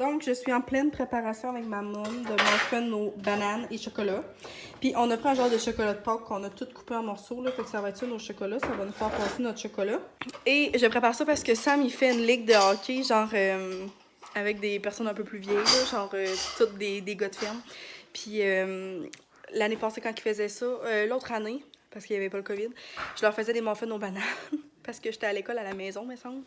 Donc, je suis en pleine préparation avec ma mom de muffins aux bananes et chocolat. Puis, on a pris un genre de chocolat de Pâques qu'on a tout coupé en morceaux, là. Fait que ça va être ça, nos chocolats. Ça va nous faire passer notre chocolat. Et je prépare ça parce que Sam, il fait une ligue de hockey, genre, avec des personnes un peu plus vieilles, là, genre, toutes des gars de ferme. Puis, l'année passée, quand il faisait ça, l'autre année, parce qu'il n'y avait pas le COVID, je leur faisais des muffins aux bananes. Parce que j'étais à l'école à la maison, me semble.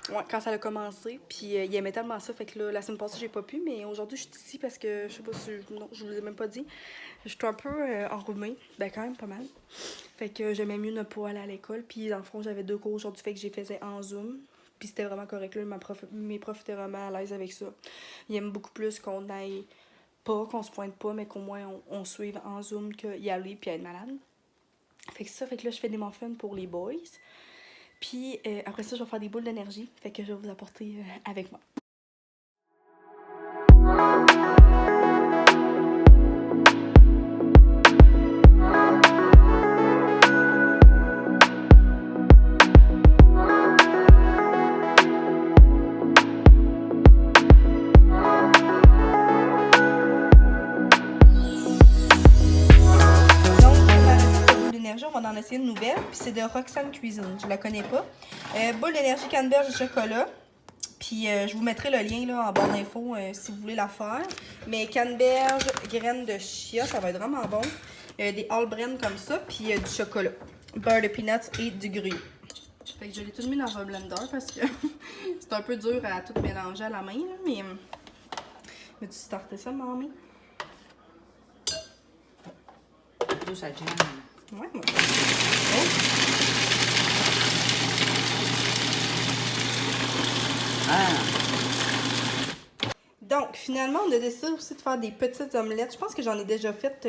Ouais, quand ça a commencé, puis il aimait tellement ça, fait que là, la semaine passée, j'ai pas pu, mais aujourd'hui, je suis ici parce que, je sais pas si, non, je vous ai même pas dit, je suis un peu enrhumée, ben quand même pas mal, fait que j'aimais mieux ne pas aller à l'école, puis dans le fond, j'avais 2 cours aujourd'hui, fait que j'ai faisais en Zoom, puis c'était vraiment correct, là, mes profs étaient vraiment à l'aise avec ça. Ils aiment beaucoup plus qu'on aille pas, qu'on se pointe pas, mais qu'au moins on suive en Zoom qu'y aller puis être malade. Fait que ça, fait que là, je fais des muffins pour les boys. Puis après ça, je vais faire des boules d'énergie. Fait que je vais vous apporter avec moi. On va en essayer une nouvelle, puis c'est de Roxane Cuisine, je la connais pas. Boule d'énergie canneberge et chocolat, puis je vous mettrai le lien là, en barre d'infos si vous voulez la faire. Mais canneberge, graines de chia, ça va être vraiment bon. Des all-bran comme ça, puis du chocolat, beurre de peanuts et du gruyère. Fait que je l'ai tout mis dans un blender parce que c'est un peu dur à tout mélanger à la main, là, mais tu startais ça, mamie? D'où ça gêne? Ouais, moi. Donc, finalement, on a décidé aussi de faire des petites omelettes. Je pense que j'en ai déjà fait.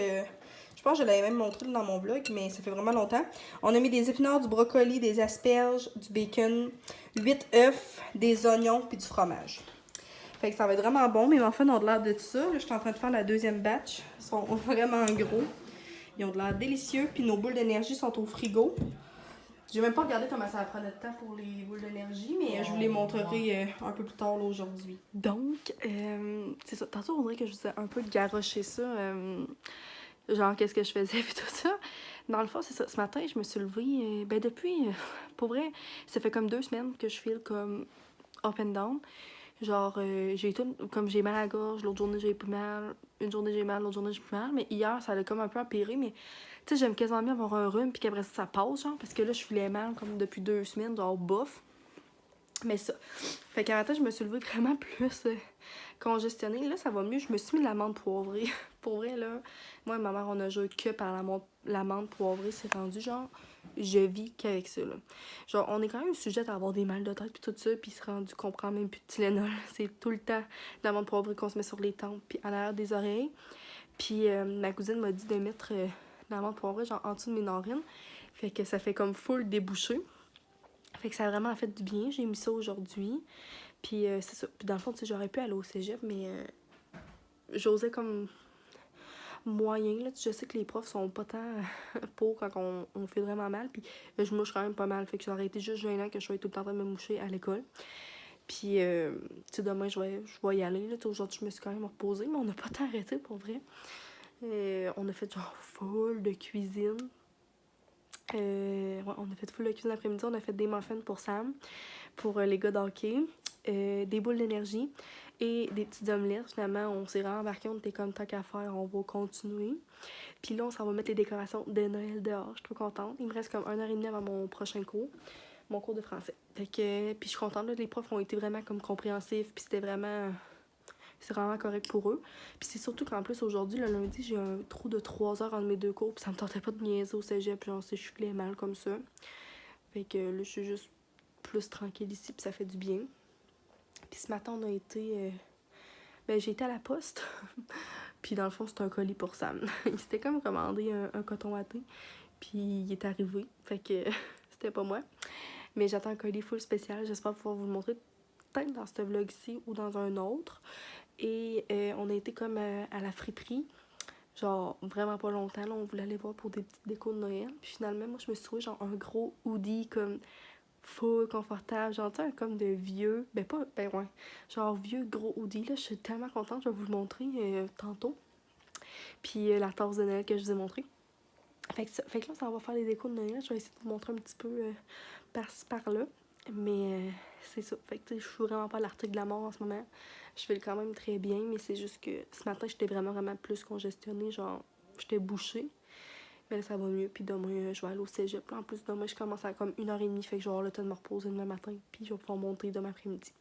Je pense que je l'avais même montré dans mon vlog, mais ça fait vraiment longtemps. On a mis des épinards, du brocoli, des asperges, du bacon, 8 œufs, des oignons puis du fromage. Fait que ça va être vraiment bon. Mes muffins ont de l'air de tout ça. Là, je suis en train de faire la deuxième batch. Ils sont vraiment gros. Ils ont de l'air délicieux. Puis nos boules d'énergie sont au frigo. J'ai même pas regardé comment ça prenait de temps pour les boules d'énergie, mais je vous les montrerai un peu plus tard aujourd'hui. Donc, c'est ça. Tantôt, on dirait que je vous ai un peu garoché ça. Genre, qu'est-ce que je faisais et tout ça. Dans le fond, c'est ça. Ce matin, je me suis levée. Ben, depuis, pour vrai, ça fait comme 2 semaines que je file comme up and down. Genre, j'ai tout, comme j'ai mal à la gorge, l'autre journée j'ai plus mal, une journée j'ai mal, l'autre journée j'ai plus mal, mais hier ça a comme un peu empiré, mais tu sais, j'aime quasiment bien avoir un rhume, puis qu'après ça passe, genre, parce que là je filais mal comme depuis 2 semaines, genre bof. Mais ça. Fait qu'à matin, je me suis levée vraiment plus congestionnée. Là, ça va mieux. Je me suis mis de l'amande poivrée. Pour vrai, là, moi et ma mère, on a joué que par l'amande poivrée. C'est rendu genre, je vis qu'avec ça, là. Genre, on est quand même sujette à avoir des mal de tête puis tout ça. Puis c'est rendu qu'on prend même plus de Tylenol. C'est tout le temps de l'amande poivrée qu'on se met sur les tempes puis à l'arrière des oreilles. Puis ma cousine m'a dit de mettre de l'amande poivrée genre en dessous de mes narines. Fait que ça fait comme full débouché. Fait que ça a vraiment fait du bien. J'ai mis ça aujourd'hui. Puis c'est ça. Puis dans le fond, tu sais, j'aurais pu aller au cégep, mais j'osais comme moyen. Là. Je sais que les profs sont pas tant pour quand on fait vraiment mal. Puis je mouche quand même pas mal. Fait que ça aurait été juste gênant que je sois tout le temps en train de me moucher à l'école. Puis, tu sais, demain, je vais y aller. Là. Aujourd'hui, je me suis quand même reposée, mais on n'a pas tant arrêté pour vrai. On a fait genre full de cuisine. Ouais, on a fait full de cuisine l'après-midi. On a fait des muffins pour Sam, pour les gars d'hockey, des boules d'énergie et des petites omelettes. Finalement, on s'est rembarqué, on était comme tant qu'à faire, on va continuer. Puis là, on s'en va mettre les décorations de Noël dehors. Je suis trop contente. Il me reste comme 1h30 avant mon prochain cours, mon cours de français. Fait que, puis je suis contente, là, les profs ont été vraiment comme compréhensifs, puis c'était vraiment... C'est vraiment correct pour eux. Puis c'est surtout qu'en plus, aujourd'hui, le lundi, j'ai un trou de 3 heures entre mes 2 cours. Puis ça me tentait pas de niaiser au cégep. Genre, je filais mal comme ça. Fait que là, je suis juste plus tranquille ici. Puis ça fait du bien. Puis ce matin, on a été... j'ai été à la poste. Puis dans le fond, c'était un colis pour Sam. Il s'était comme commandé un coton à thé. Puis il est arrivé. Fait que c'était pas moi. Mais j'attends un colis full spécial. J'espère pouvoir vous le montrer peut-être dans ce vlog-ci ou dans un autre. Et on a été comme à la friperie, genre vraiment pas longtemps, là, on voulait aller voir pour des petites décos de Noël. Puis finalement, moi, je me suis trouvé genre un gros hoodie comme full confortable. Genre, tu sais, comme de vieux, ben pas, ben ouais, genre vieux gros hoodie, là. Je suis tellement contente, je vais vous le montrer tantôt. Puis la tasse de Noël que je vous ai montré. Fait que là, ça va faire les décos de Noël. Je vais essayer de vous montrer un petit peu par-ci, par-là. Mais c'est ça. Fait que tu sais, je suis vraiment pas à l'article de la mort en ce moment. Je fais quand même très bien, mais c'est juste que ce matin, j'étais vraiment plus congestionnée. Genre, j'étais bouchée. Mais là, ça va mieux. Puis demain, je vais aller au cégep. En plus, demain, je commence à comme 1h30. Fait que je vais avoir le temps de me reposer demain matin. Puis je vais pouvoir monter demain après-midi.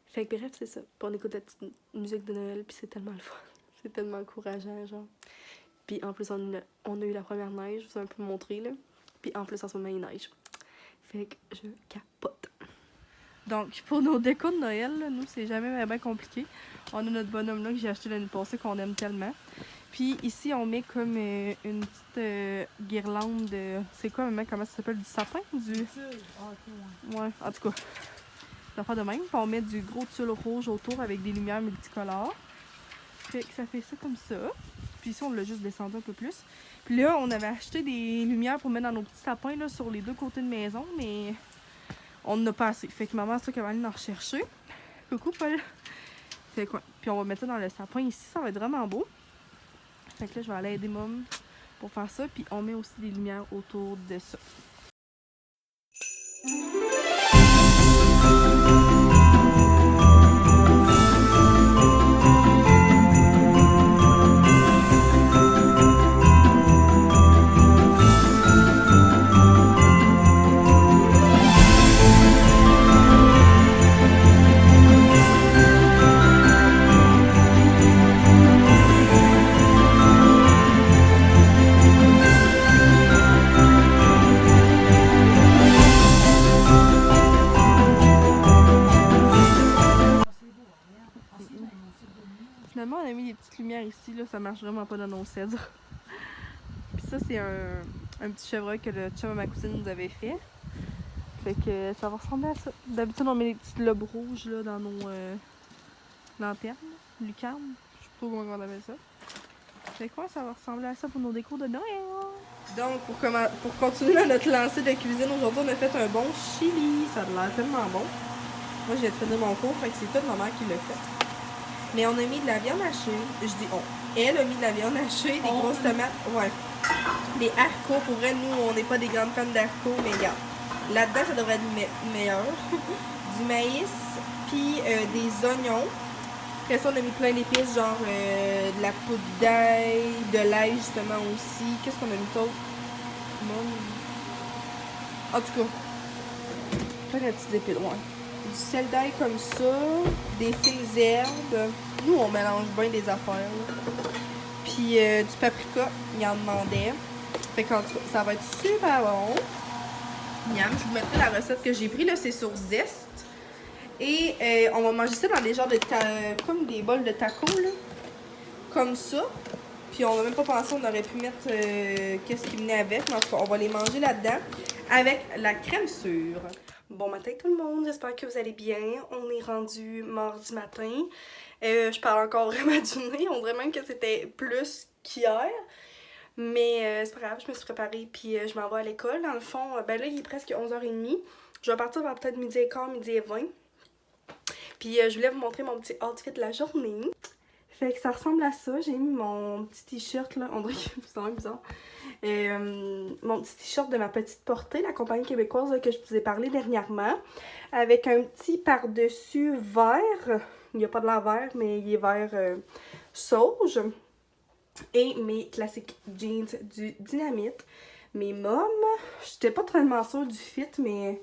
Fait que bref, c'est ça. Puis on écoute la petite musique de Noël. Puis c'est tellement le fun. C'est tellement encourageant, genre. Puis en plus, on a eu la première neige. Je vous ai un peu montré, là. Puis en plus, en ce moment, il neige. Fait que je capote. Donc, pour nos décos de Noël, là, nous, c'est jamais bien compliqué. On a notre bonhomme là que j'ai acheté l'année passée qu'on aime tellement. Puis ici, on met comme une petite guirlande de... C'est quoi, maman? Comment ça s'appelle? Du sapin? Ouais, en tout cas. Ça fait de même. Puis on met du gros tulle rouge autour avec des lumières multicolores. Fait que ça fait ça comme ça. Puis ici, on l'a juste descendu un peu plus. Puis là, on avait acheté des lumières pour mettre dans nos petits sapins là, sur les deux côtés de maison, mais on n'en a pas assez. Fait que maman, c'est ça qu'elle va aller en rechercher. Coucou, Paul! Fait quoi? Puis on va mettre ça dans le sapin ici, ça va être vraiment beau. Fait que là, je vais aller aider Mom pour faire ça. Puis on met aussi des lumières autour de ça. Finalement, on a mis des petites lumières ici, là, ça marche vraiment pas dans nos cèdres. Puis ça, c'est un petit chevreuil que le chum à ma cousine nous avait fait. Fait que ça va ressembler à ça. D'habitude, on met des petites lobes rouges là, dans nos lanternes, lucarnes. Je sais pas comment on appelle ça. Fait quoi, ça va ressembler à ça pour nos décos de Noël. Donc, pour continuer notre lancée de cuisine, aujourd'hui, on a fait un bon chili. Ça a l'air tellement bon. Moi, j'ai fait mon cours, fait que c'est toute ma mère qui l'a fait. Mais on a mis de la viande hachée. Je dis on. Elle a mis de la viande hachée, des grosses tomates. Ouais. Des haricots. Pour vrai, nous, on n'est pas des grandes fans d'haricots, mais regarde. Là-dedans, ça devrait être meilleur. Du maïs, puis des oignons. Après ça, on a mis plein d'épices, genre de la poudre d'ail, de l'ail, justement, aussi. Qu'est-ce qu'on a mis d'autre? En tout cas, plein de petites épices, ouais. Du sel d'ail comme ça, des fines herbes. Nous, on mélange bien des affaires. Là. Puis du paprika, il en demandait. Fait que ça va être super bon. Miam, je vous mettrai la recette que j'ai prise, là, c'est sur Zest. Et on va manger ça dans des genres de comme des bols de tacos, là. Comme ça. Puis on va même pas penser, on aurait pu mettre qu'est-ce qui venait avec. Mais en tout cas, on va les manger là-dedans avec la crème sûre. Bon matin tout le monde, j'espère que vous allez bien. On est rendu mardi matin. Je parle encore vraiment du nez, on dirait même que c'était plus qu'hier. Mais c'est pas grave, je me suis préparée puis je m'en vais à l'école. Dans le fond, ben là il est presque 11h30. Je vais partir vers peut-être 12h15, 12h20. Puis je voulais vous montrer mon petit outfit de la journée. Fait que ça ressemble à ça. J'ai mis mon petit t-shirt là, on dirait que c'est vraiment bizarre. Mon petit t-shirt de ma petite portée, la compagnie québécoise là, que je vous ai parlé dernièrement, avec un petit par-dessus vert. Il n'y a pas de l'air vert, mais il est vert sauge. Et mes classiques jeans du Dynamite. Mes mômes, j'étais pas tellement sûre du fit, mais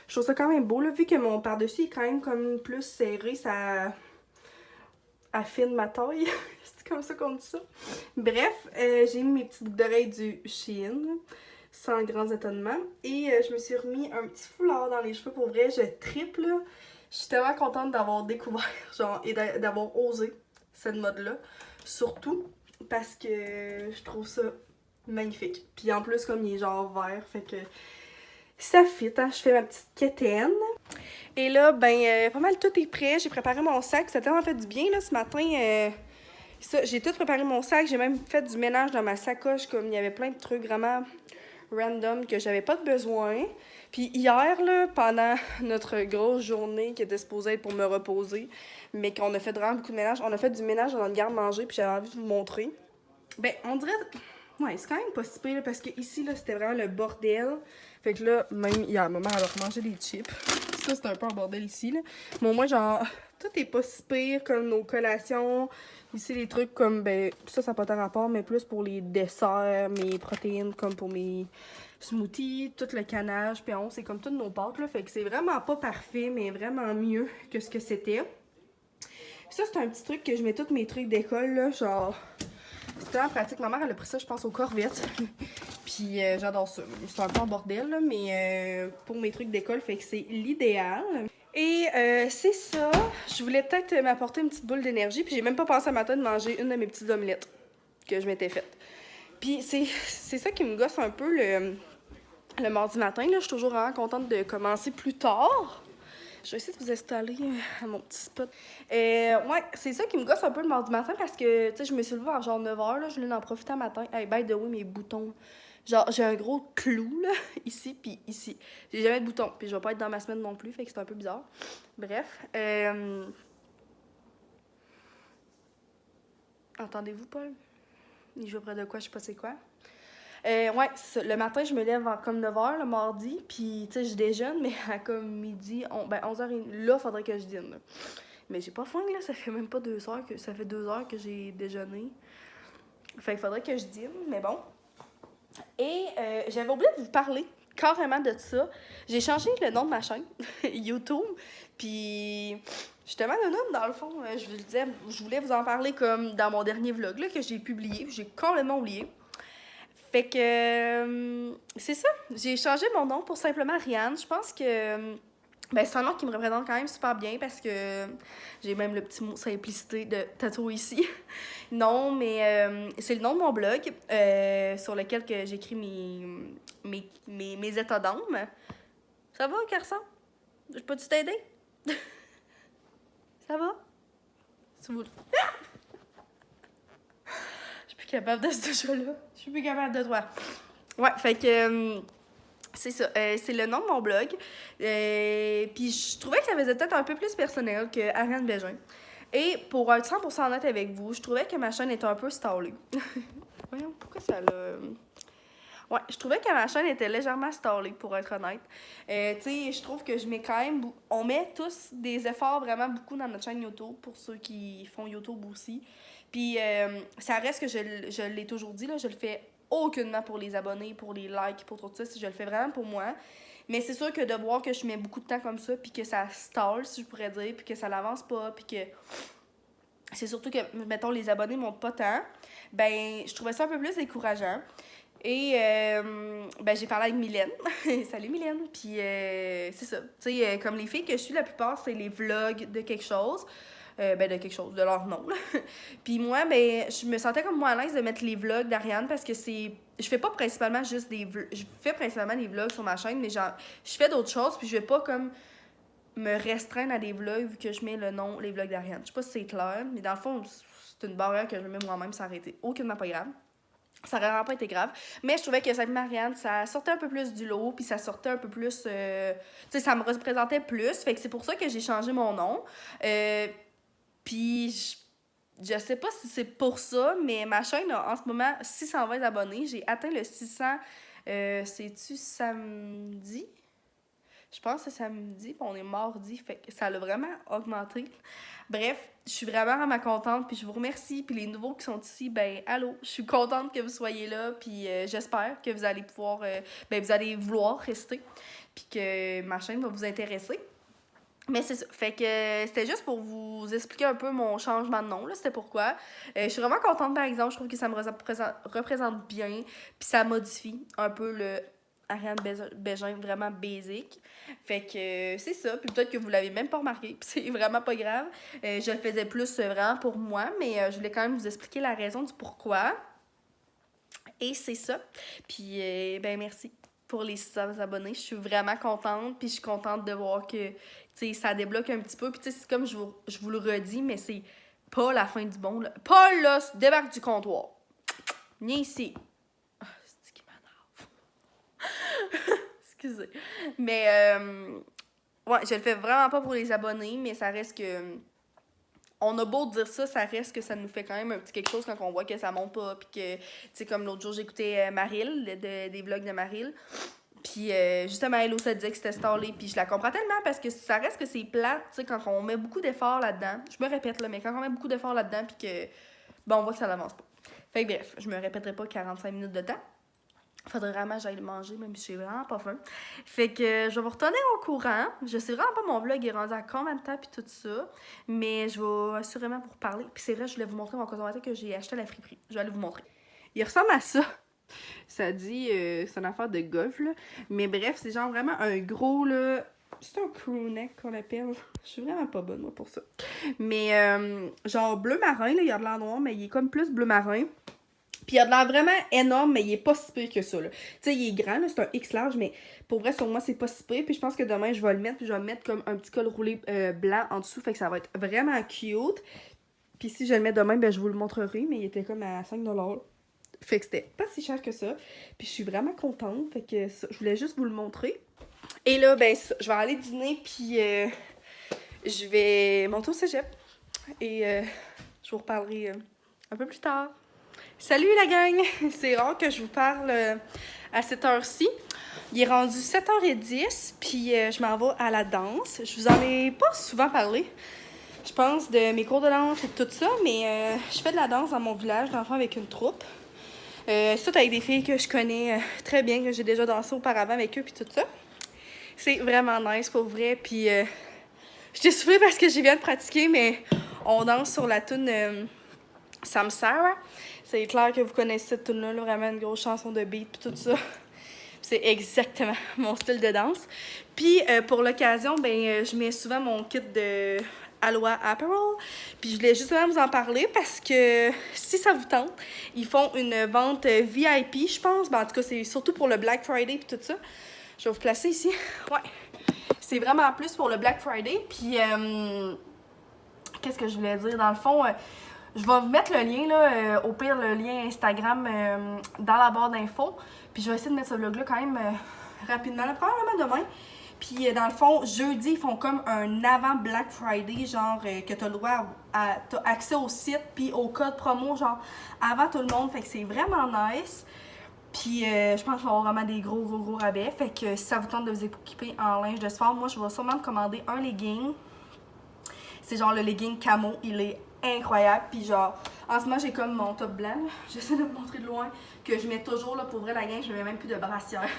je trouve ça quand même beau. Là, vu que mon par-dessus est quand même comme plus serré, ça affine ma taille. C'est comme ça qu'on dit ça. Bref, j'ai mis mes petites boucles d'oreilles du Shein, sans grands étonnements. Et je me suis remis un petit foulard dans les cheveux. Pour vrai, je triple. Je suis tellement contente d'avoir découvert, genre, et d'avoir osé cette mode-là. Surtout parce que je trouve ça magnifique. Puis en plus, comme il est genre vert, fait que ça fit, hein. Je fais ma petite quétaine. Et là, ben, pas mal tout est prêt. J'ai préparé mon sac. Ça a tellement fait du bien, là, ce matin. J'ai tout préparé mon sac. J'ai même fait du ménage dans ma sacoche. Comme il y avait plein de trucs vraiment random que j'avais pas de besoin. Puis hier, là, pendant notre grosse journée qui était supposée être pour me reposer, mais qu'on a fait vraiment beaucoup de ménage, on a fait du ménage dans notre garde-manger, puis j'avais envie de vous montrer. Ben, on dirait... Ouais, c'est quand même pas si pire, là, parce que ici, là, c'était vraiment le bordel. Fait que là, même hier, maman, elle a remangé des chips. Ça, c'est un peu un bordel ici, là. Mais au moins, genre, tout est pas si pire, comme nos collations. Ici, les trucs comme, ben, ça n'a pas de rapport, mais plus pour les desserts, mes protéines, comme pour mes smoothies, tout le canage, puis c'est comme toutes nos pâtes, là. Fait que c'est vraiment pas parfait, mais vraiment mieux que ce que c'était. Ça, c'est un petit truc que je mets tous mes trucs d'école, là, genre... C'est tellement pratique. Ma mère, elle a pris ça, je pense, aux Corvettes. Puis j'adore ça. C'est un peu en bordel, là, mais pour mes trucs d'école, fait que c'est l'idéal. Et c'est ça. Je voulais peut-être m'apporter une petite boule d'énergie. Puis j'ai même pas pensé à matin de manger une de mes petites omelettes que je m'étais faite. Puis c'est ça qui me gosse un peu le mardi matin. Là. Je suis toujours vraiment contente de commencer plus tard. Je vais essayer de vous installer à mon petit spot. Ouais, c'est ça qui me gosse un peu le mardi matin parce que, tu sais, je me suis levée à genre 9h, là, je voulais en profiter un matin. Hey, by the way, mes boutons. Genre, j'ai un gros clou, là, ici, puis ici. J'ai jamais de boutons, puis je vais pas être dans ma semaine non plus, fait que c'est un peu bizarre. Bref. Entendez-vous, Paul? Il joue près de quoi, je sais pas c'est quoi. Ouais, le matin, je me lève à comme 9h le mardi, puis tu sais, je déjeune, mais à comme midi, 11h30, là, faudrait que je dîne. Là. Mais j'ai pas faim, là, ça fait même pas 2 heures que ça fait 2 heures que j'ai déjeuné. Fait qu'il faudrait que je dîne, mais bon. Et j'avais oublié de vous parler carrément de ça. J'ai changé le nom de ma chaîne, YouTube, puis justement, dans le fond, je vous disais, je voulais vous en parler comme dans mon dernier vlog, là, que j'ai publié, j'ai complètement oublié. Fait que c'est ça, j'ai changé mon nom pour simplement Rianne. Je pense que ben, c'est un nom qui me représente quand même super bien parce que j'ai même le petit mot simplicité de tatou ici. Non, mais c'est le nom de mon blog sur lequel que j'écris mes états d'âme. Ça va, garçon? Je peux-tu t'aider? Ça va? C'est vous. Je suis plus capable de ce jeu-là. Je suis plus capable de toi. Ouais, fait que c'est ça. C'est le nom de mon blog. Puis je trouvais que ça faisait peut-être un peu plus personnel que Ariane Bégin. Et pour être 100% honnête avec vous, je trouvais que ma chaîne était un peu stallée. Voyons, pourquoi ça l'a... Ouais, je trouvais que ma chaîne était légèrement stallée, pour être honnête. Tu sais, je trouve que je mets quand même... On met tous des efforts vraiment beaucoup dans notre chaîne YouTube, pour ceux qui font YouTube aussi. Puis ça reste que je l'ai toujours dit, là, je le fais aucunement pour les abonnés, pour les likes, pour tout ça. Je le fais vraiment pour moi. Mais c'est sûr que de voir que je mets beaucoup de temps comme ça, puis que ça stall, si je pourrais dire, puis que ça n'avance pas, puis que... C'est surtout que, mettons, les abonnés montent pas tant. Ben, je trouvais ça un peu plus décourageant. Et ben, j'ai parlé avec Mylène. Salut Mylène. Puis c'est ça. Tu sais, comme les filles que je suis, la plupart, c'est les vlogs de quelque chose. Ben, de quelque chose, de leur nom. Puis moi, ben, je me sentais comme moi à l'aise de mettre les vlogs d'Ariane parce que c'est... Je fais pas principalement juste des vlogs. Je fais principalement des vlogs sur ma chaîne, mais genre, je fais d'autres choses, puis je vais pas comme me restreindre à des vlogs vu que je mets le nom, les vlogs d'Ariane. Je sais pas si c'est clair, mais dans le fond, c'est une barrière que je mets moi-même, ça aurait été aucunement pas grave. Ça aurait vraiment pas été grave. Mais je trouvais que cette Marianne, ça sortait un peu plus du lot, puis ça sortait un peu plus... tu sais, ça me représentait plus. Fait que c'est pour ça que j'ai changé mon nom. Puis je sais pas si c'est pour ça, mais ma chaîne a en ce moment 620 abonnés. J'ai atteint le 600... c'est-tu samedi? Je pense que c'est samedi, puis on est mardi, fait que ça l'a vraiment augmenté. Bref, je suis vraiment contente, puis je vous remercie. Puis les nouveaux qui sont ici, ben allô, je suis contente que vous soyez là, puis j'espère que vous allez pouvoir, vous allez vouloir rester, puis que ma chaîne va vous intéresser. Mais c'est ça, fait que c'était juste pour vous expliquer un peu mon changement de nom, là, c'était pourquoi. Je suis vraiment contente, par exemple, je trouve que ça me représente bien, puis ça modifie un peu le Ariane Bégin vraiment basic. Fait que c'est ça, puis peut-être que vous l'avez même pas remarqué, puis c'est vraiment pas grave. Je le faisais plus vraiment pour moi, mais je voulais quand même vous expliquer la raison du pourquoi. Et c'est ça. Puis ben merci pour les 600 abonnés. Je suis vraiment contente, puis je suis contente de voir que ça débloque un petit peu. Puis c'est comme je vous le redis, mais c'est pas la fin du monde. Là. Paul, là, débarque du comptoir. Viens ici. Ah, c'est qui m'énerve. Excusez. Mais, ouais, je le fais vraiment pas pour les abonnés, mais ça reste que... On a beau dire ça, ça reste que ça nous fait quand même un petit quelque chose quand on voit que ça monte pas. Puis que, tu sais, comme l'autre jour, j'écoutais Maryl, des vlogs de Maryl. Puis justement, elle aussi, elle disait que c'était stallé. Puis je la comprends tellement parce que ça reste que c'est plate, tu sais, quand on met beaucoup d'efforts là-dedans. Je me répète, là, mais quand on met beaucoup d'efforts là-dedans, puis que, bon, on voit que ça n'avance pas. Fait que bref, je me répéterai pas 45 minutes de temps. Faudrait vraiment que j'aille le manger, même si j'ai vraiment pas faim. Fait que je vais vous retourner au courant. Je sais vraiment pas mon vlog est rendu à combien de temps puis tout ça. Mais je vais assurément vous reparler. Puis c'est vrai, je voulais vous montrer mon consommateur que j'ai acheté à la friperie. Je vais aller vous montrer. Il ressemble à ça. Ça dit, c'est une affaire de golf, là. Mais bref, c'est genre vraiment un gros, là... C'est un crewneck qu'on appelle. Je suis vraiment pas bonne, moi, pour ça. Mais genre bleu marin, là, il y a de l'air noir, mais il est comme plus bleu marin. Puis il a de l'air vraiment énorme, mais il est pas si pire que ça, là. Tu sais, il est grand, là, c'est un X large, mais pour vrai, sur moi, c'est pas si pire. Puis je pense que demain, je vais le mettre, puis je vais me mettre comme un petit col roulé blanc en dessous, fait que ça va être vraiment cute. Puis si je le mets demain, ben je vous le montrerai, mais il était comme à 5$. Fait que c'était pas si cher que ça. Puis je suis vraiment contente, fait que ça, je voulais juste vous le montrer. Et là, ben, je vais aller dîner, puis je vais monter au cégep. Et je vous reparlerai un peu plus tard. Salut la gang! C'est rare que je vous parle à cette heure-ci. Il est rendu 7h10, puis je m'en vais à la danse. Je vous en ai pas souvent parlé, je pense, de mes cours de danse et tout ça, mais je fais de la danse dans mon village d'enfants avec une troupe. C'est tout avec des filles que je connais très bien, que j'ai déjà dansé auparavant avec eux, puis tout ça. C'est vraiment nice, pour vrai, puis je t'ai soufflé parce que j'ai viens de pratiquer, mais on danse sur la toune Samsara. C'est clair que vous connaissez cette tune-là, vraiment une grosse chanson de beat pis tout ça. C'est exactement mon style de danse. Puis pour l'occasion, ben je mets souvent mon kit de Aloha Apparel. Puis je voulais justement vous en parler parce que si ça vous tente, ils font une vente VIP, je pense. Ben, en tout cas, c'est surtout pour le Black Friday puis tout ça. Je vais vous placer ici. Ouais. C'est vraiment plus pour le Black Friday. Puis qu'est-ce que je voulais dire? Dans le fond... je vais vous mettre le lien, là, au pire, le lien Instagram dans la barre d'infos. Puis je vais essayer de mettre ce vlog-là quand même rapidement, là, probablement demain. Puis dans le fond, jeudi, ils font comme un avant Black Friday, genre que t'as le droit t'as accès au site, puis au code promo, genre avant tout le monde. Fait que c'est vraiment nice. Puis je pense qu'il va y avoir vraiment des gros rabais. Fait que si ça vous tente de vous équiper en linge de sport, moi je vais sûrement me commander un legging. C'est genre le legging camo, il est incroyable. Puis genre, en ce moment, j'ai comme mon top blanc. J'essaie de vous montrer de loin que je mets toujours, là, pour vrai, la gang, je mets même plus de brassière.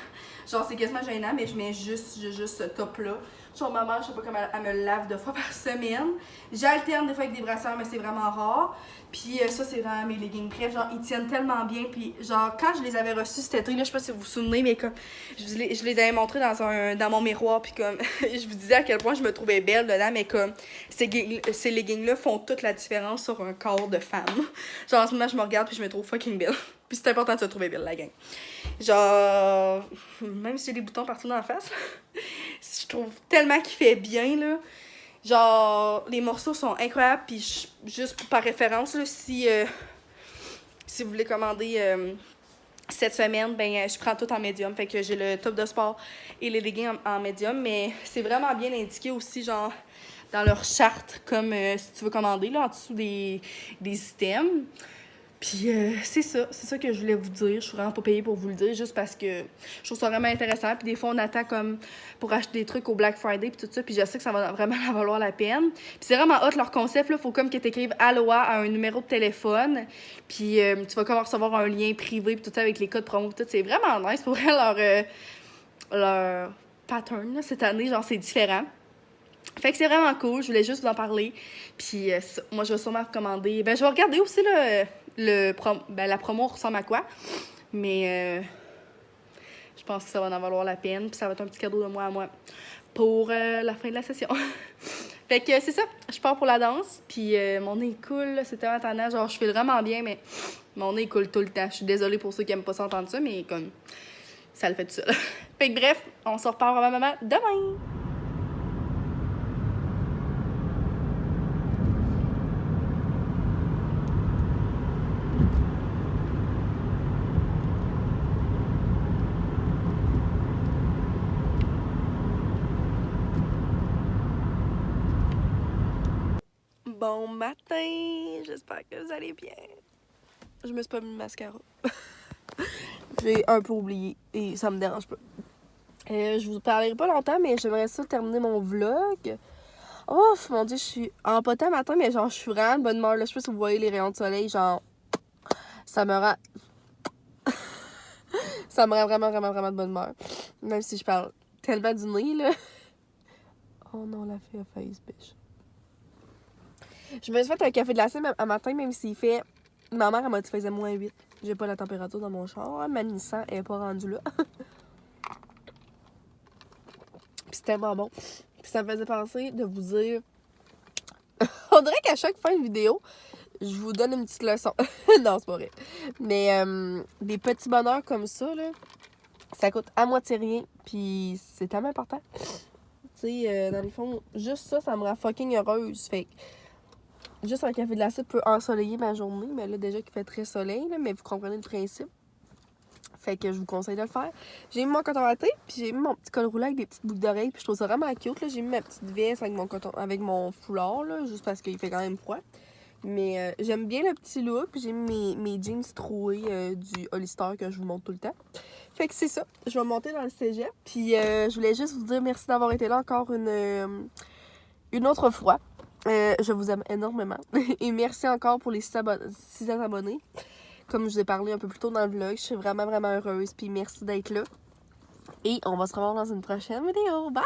Genre, c'est quasiment gênant, mais je mets juste ce top-là. Genre, ma mère, je sais pas comment elle me lave 2 fois par semaine. J'alterne des fois avec des brassières, mais c'est vraiment rare. Puis ça, c'est vraiment mes leggings. Bref, genre, ils tiennent tellement bien. Puis genre, quand je les avais reçus cet été, là, je sais pas si vous vous souvenez, mais comme, je les avais montrés dans mon miroir. Puis comme, je vous disais à quel point je me trouvais belle dedans, mais comme, ces leggings-là font toute la différence sur un corps de femme. Genre, en ce moment, je me regarde, puis je me trouve fucking belle. Puis c'est important de se trouver belle, la gang. Genre, même si j'ai des boutons partout dans la face, je trouve tellement qu'il fait bien, là. Genre, les morceaux sont incroyables, puis juste par référence, là, si vous voulez commander cette semaine, ben je prends tout en médium. Fait que j'ai le top de sport et les leggings en médium, mais c'est vraiment bien indiqué aussi, genre, dans leur charte, comme si tu veux commander, là, en dessous des items. Puis c'est ça que je voulais vous dire. Je suis vraiment pas payée pour vous le dire, juste parce que je trouve ça vraiment intéressant. Puis des fois, on attend comme pour acheter des trucs au Black Friday puis tout ça. Puis je sais que ça va vraiment valoir la peine. Puis c'est vraiment hot leur concept, là. Faut comme que t'écrives Aloha à un numéro de téléphone. Puis tu vas comme recevoir un lien privé puis tout ça avec les codes promo. Tout. C'est vraiment nice pour vrai leur pattern, là, cette année. Genre, c'est différent. Fait que c'est vraiment cool. Je voulais juste vous en parler. Puis moi, je vais sûrement recommander. Ben, je vais regarder aussi, là, la promo ressemble à quoi. Mais je pense que ça va en valoir la peine. Puis ça va être un petit cadeau de moi à moi pour la fin de la session. Fait que c'est ça. Je pars pour la danse. Puis mon nez est cool. C'est tellement tannant. Genre, je fais vraiment bien, mais mon nez est cool tout le temps. Je suis désolée pour ceux qui aiment pas s'entendre ça, mais comme ça le fait tout seul. Fait que bref, on se reparle probablement demain. bon matin! J'espère que vous allez bien. Je me suis pas mis de mascara. J'ai un peu oublié et ça me dérange pas. Je vous parlerai pas longtemps, mais j'aimerais ça terminer mon vlog. Oh mon dieu, je suis en potin matin, mais genre je suis vraiment de bonne humeur. Là, je sais pas si vous voyez les rayons de soleil, genre ça me rend ça me rend vraiment de bonne humeur. Même si je parle tellement du nez, là. Oh non, la fille a face, bitch. Je me suis fait un café glacé un matin, même s'il fait... Ma mère, elle m'a dit qu'il faisait -8. J'ai pas la température dans mon char. Ma Nissan, elle est pas rendue là. Puis c'est tellement bon. Puis ça me faisait penser de vous dire... On dirait qu'à chaque fin de vidéo, je vous donne une petite leçon. Non, c'est pas vrai. Mais des petits bonheurs comme ça, là, ça coûte à moitié rien. Puis c'est tellement important. Tu sais, dans le fond, juste ça, ça me rend fucking heureuse. Fait que juste un café glacé peut ensoleiller ma journée. Mais là, déjà qu'il fait très soleil, là, mais vous comprenez le principe. Fait que je vous conseille de le faire. J'ai mis mon coton à thé, puis j'ai mis mon petit col roulé avec des petites boucles d'oreilles. Puis je trouve ça vraiment cute, là. J'ai mis ma petite veste avec mon foulard, là, juste parce qu'il fait quand même froid. Mais j'aime bien le petit look. Puis j'ai mis mes jeans troués du Hollister que je vous montre tout le temps. Fait que c'est ça. Je vais monter dans le cégep. Puis je voulais juste vous dire merci d'avoir été là encore une autre fois. Je vous aime énormément. Et merci encore pour les 6 abonnés. Comme je vous ai parlé un peu plus tôt dans le vlog, je suis vraiment heureuse. Puis merci d'être là. Et on va se revoir dans une prochaine vidéo. Bye!